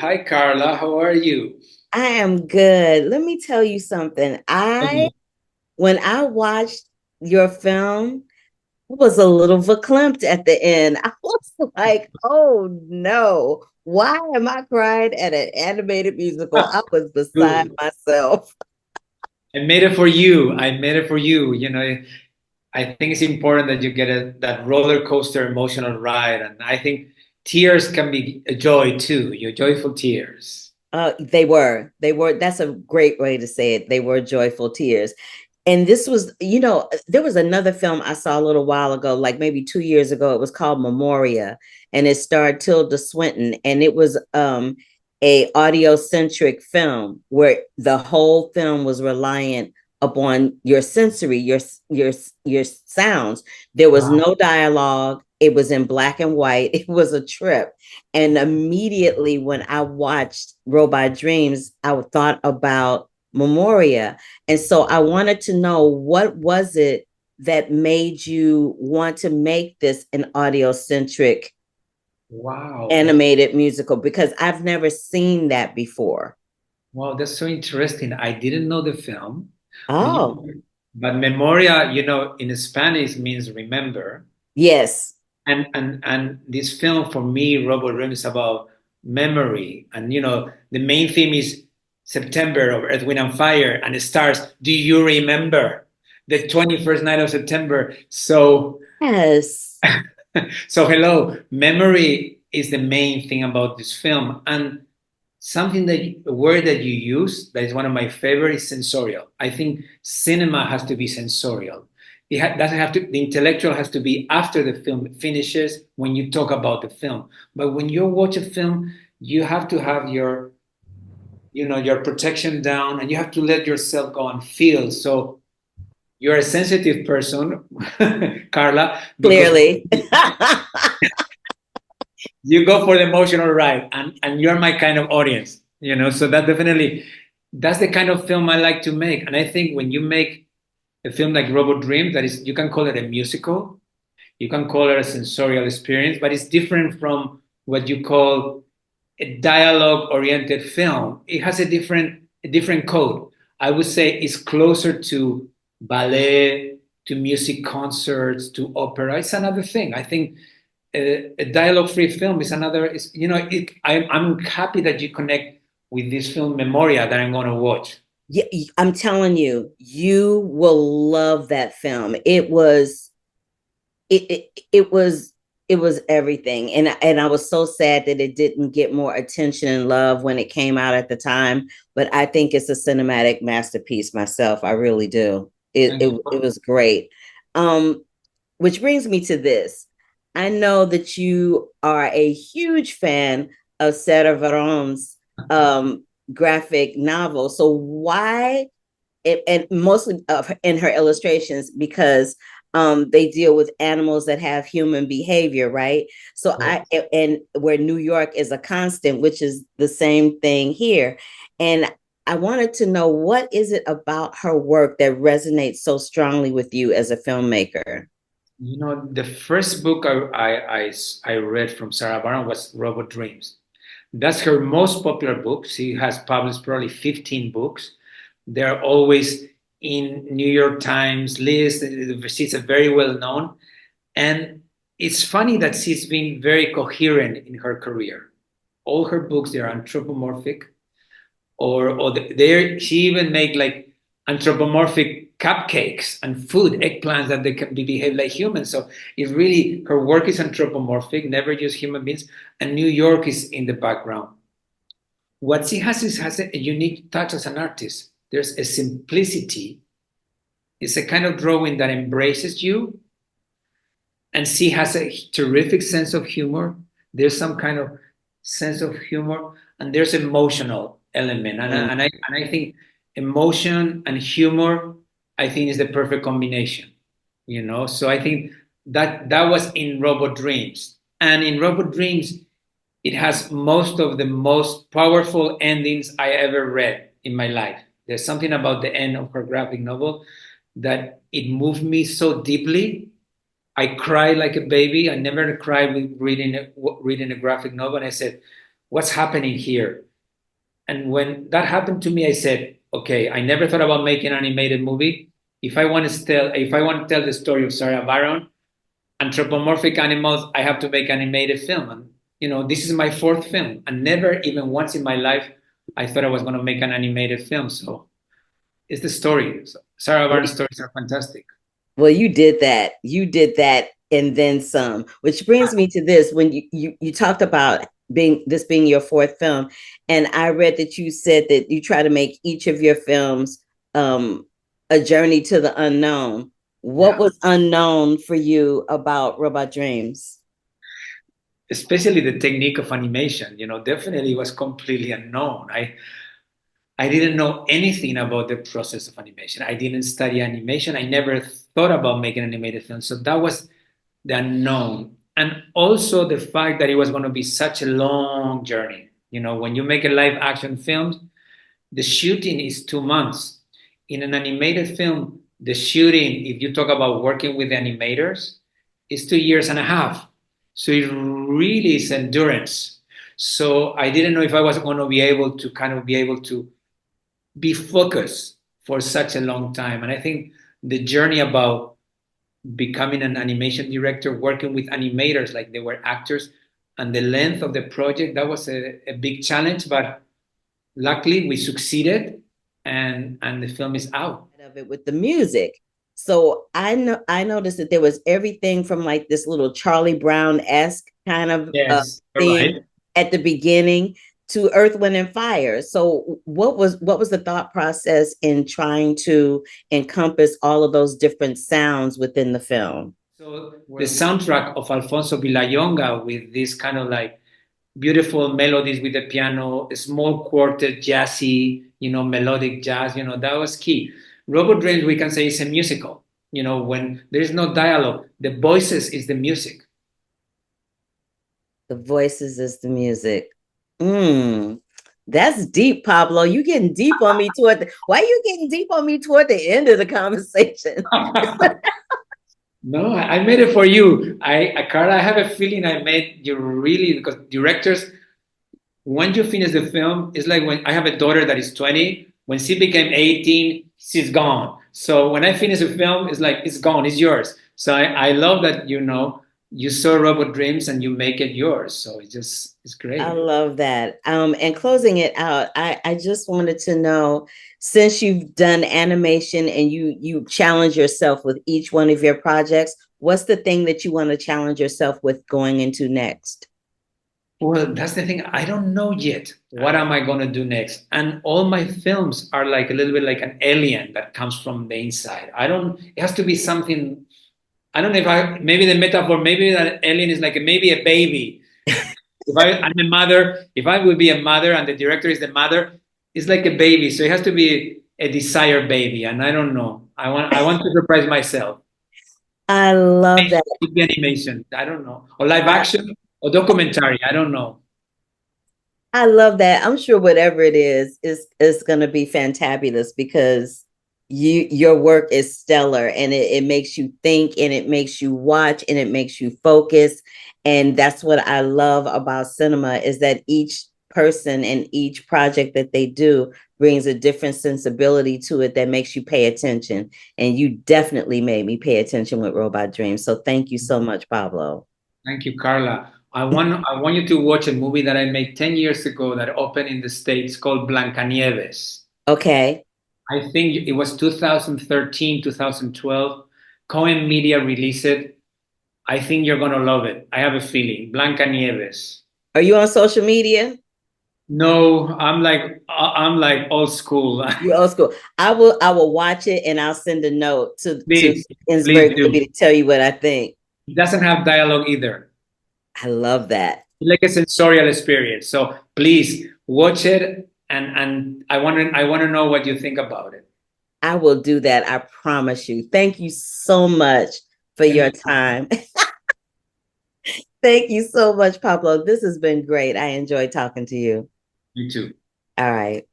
Hi, Carla. How are you? I am good. Let me tell you something. Okay. When I watched your film, I was a little verklempt at the end. I was like, oh no, why am I crying at an animated musical? I was beside Good. myself. I made it for you. I made it for you. I think it's important that you get that roller coaster emotional ride. And I think tears can be a joy too, your joyful tears. That's a great way to say it. They were joyful tears. And this was, there was another film I saw a little while ago, like maybe 2 years ago. It was called Memoria, and it starred Tilda Swinton, and it was a audio centric film where the whole film was reliant upon your sensory, your sounds. There was Wow. no dialogue. It was in black and white. It was a trip. And immediately when I watched Robot Dreams, I thought about Memoria. And so I wanted to know, what was it that made you want to make this an audio centric Wow. animated musical? Because I've never seen that before. Wow, that's so interesting. I didn't know the film, but Oh, but memoria, in Spanish means remember. yes. And this film for me, Robot Dream, is about memory. And the main theme is September of Earth, Wind and Fire, and it starts, do you remember the 21st night of September? Yes. So hello, memory is the main thing about this film. And something a word that you use that is one of my favorite is sensorial. I think cinema has to be sensorial. Doesn't have to, the intellectual has to be after the film finishes when you talk about the film. But when you watch a film, you have to have your protection down, and you have to let yourself go and feel. So you're a sensitive person, Carla, because Clearly. you go for the emotional ride, and you're my kind of audience, so that's the kind of film I like to make. And I think when you make a film like Robot Dream, that is, you can call it a musical, you can call it a sensorial experience, but it's different from what you call a dialogue oriented film. It has a different code. I would say it's closer to ballet, to music concerts, to opera. It's another thing. I think a dialogue-free film is another. I'm happy that you connect with this film Memoria that I'm going to watch. Yeah, I'm telling you, you will love that film. It was everything, and I was so sad that it didn't get more attention and love when it came out at the time. But I think it's a cinematic masterpiece myself. I really do. it Thank it, you. it was great. um which brings me to this. I know that you are a huge fan of Sarah Varon's graphic novel. So why and mostly in her illustrations, because they deal with animals that have human behavior, right? So and where New York is a constant, which is the same thing here. And I wanted to know, what is it about her work that resonates so strongly with you as a filmmaker? The first book I read from Sarah Baron was Robot Dreams. That's her most popular book. She has published probably 15 books. They're always in New York Times list. She's a very well known. And it's funny that she's been very coherent in her career. All her books, they're anthropomorphic, or she even make like anthropomorphic cupcakes and food, eggplants that they can be behave like humans. So it's really, her work is anthropomorphic, never use human beings, and New York is in the background. What she has a unique touch as an artist. There's a simplicity. It's a kind of drawing that embraces you, and she has a terrific sense of humor. There's some kind of sense of humor, and there's emotional element, Mm. and I think emotion and humor, I think, is the perfect combination. So I think that was in Robot Dreams, and in Robot Dreams, it has most of the most powerful endings I ever read in my life. There's something about the end of her graphic novel that it moved me so deeply. I cried like a baby. I never cried with reading a graphic novel. And I said, what's happening here? And when that happened to me, I said, okay, I never thought about making an animated movie. If I want to tell the story of Sarah Baron, anthropomorphic animals, I have to make an animated film. And this is my fourth film, and never even once in my life I thought I was going to make an animated film. So it's the story. So Sarah Baron stories are fantastic. Well, you did that. You did that and then some, which brings me to this. When you talked about being your fourth film, and I read that you said that you try to make each of your films a journey to the unknown. What Yeah. was unknown for you about Robot Dreams? Especially the technique of animation, definitely was completely unknown. I didn't know anything about the process of animation. I didn't study animation. I never thought about making an animated film. So that was the unknown. And also the fact that it was going to be such a long journey. When you make a live action film, the shooting is 2 months. In an animated film, the shooting, if you talk about working with the animators, is 2 years and a half. So it really is endurance. So I didn't know if I was going to be able to be focused for such a long time. And I think the journey about becoming an animation director, working with animators like they were actors, and the length of the project, that was a big challenge. But luckily, we succeeded, and the film is out. Of it with the music. So I noticed that there was everything from like this little Charlie Brown-esque kind of Yes, you're theme right. at the beginning to Earth, Wind, and Fire. So what was the thought process in trying to encompass all of those different sounds within the film? So the soundtrack of Alfonso Villayonga with this kind of like beautiful melodies with the piano, a small quartet, jazzy, melodic jazz, that was key. Robot Dreams, we can say, is a musical. When there is no dialogue, the voices is the music. The voices is the music. Mm, that's deep, Pablo. You getting deep on me why are you getting deep on me toward the end of the conversation? No, I made it for you. Carla, I have a feeling I made you really, because directors, when you finish the film, it's like when I have a daughter that is 20. When she became 18, she's gone. So when I finish a film, it's like it's gone, it's yours. So I love that you saw Robot Dreams and you make it yours. So it's I great. love that. And closing it out, I just wanted to know, since you've done animation and you challenge yourself with each one of your projects, what's the thing that you want to challenge yourself with going into next? Well, that's the thing. I don't know yet. What am I going to do next? And all my films are like a little bit like an alien that comes from the inside. It has to be something. I don't know maybe the metaphor, maybe that alien is like maybe a baby. I'm a mother, if I would be a mother and the director is the mother, it's like a baby. So it has to be a desired baby. And I don't know. I want to surprise myself. I love that. It could be animation. I don't know. Or live action or documentary. I don't know. I love that. I'm sure whatever it is going to be fantabulous because your work is stellar and it makes you think and it makes you watch and it makes you focus. And that's what I love about cinema is that each person and each project that they do brings a different sensibility to it that makes you pay attention. And you definitely made me pay attention with Robot Dreams. So thank you so much, Pablo. Thank you, Carla. I want you to watch a movie that I made 10 years ago that opened in the States called Blancanieves. Okay. I think it was 2013, 2012. Cohen Media released it. I think you're gonna love it. I have a feeling. Blanca Nieves. Are you on social media? No, I'm like old school. You old school. I will watch it and I'll send a note to Please, please Innsbruck do. maybe to tell you what I think. It doesn't have dialogue either. I love that. It's like a sensorial experience. So please watch it, and I want to know what you think about it. I will do that. I promise you. Thank you so much for Thank your you. time. Thank you so much, Pablo. This has been great. I enjoyed talking to you. You too. All right.